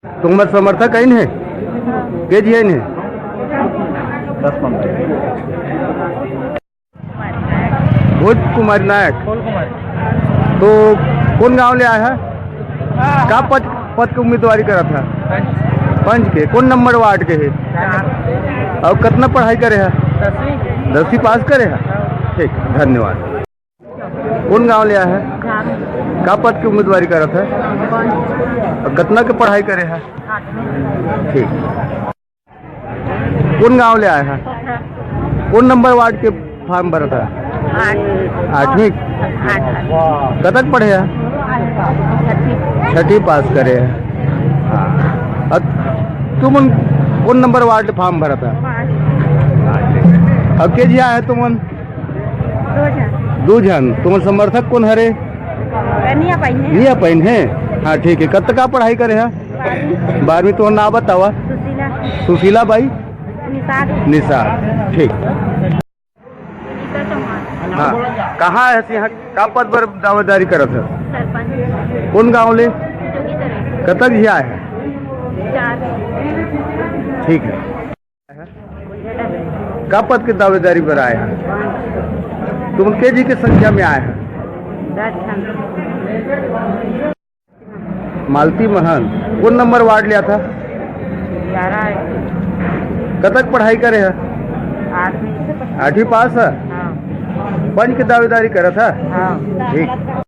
तुम्हार समर्थक है इन्हें के जी है इन्हें 10-15 भोज कुमारी नायक। तो कौन गांव ले आया है? का पद के उम्मीदवारी करा था? पंच के। कौन नंबर वार्ड के है? और कितना पढ़ाई करे है? 10वीं पास करे है। ठीक, धन्यवाद। कौन गांव ले आया है? का पद की उम्मीदवारी करा था? और कितना के पढ़ाई करे है? ठीक। कौन गांव ले आया है? कौन नंबर वार्ड के फॉर्म भरा था? 8वीं। कतक पढ़े है? 6वीं पास करे है। हाँ। तुम कौन नंबर वार्ड फॉर्म भरा था? अब के जी आया है तुमन? 2 जन। तुम समर्थक कौन हरे? निया पाइन है। हाँ ठीक है। कत का पढ़ाई करे है? 12वीं। तो ना बतावा। सुशीला बाई निसार। ठीक। हाँ, कहाँ है यहाँ? का पद पर दावेदारी करत है? कौन गांव ले? कतक ही आए है? ठीक है। का पद की दावेदारी पर आए हैं? तुम के जी की संख्या में आए हैं? मालती महन। कौन नंबर वार्ड लिया था? 11। कतक पढ़ाई करे है? 8वीं पास है। पंच की दावेदारी करा था। हाँ। ठीक।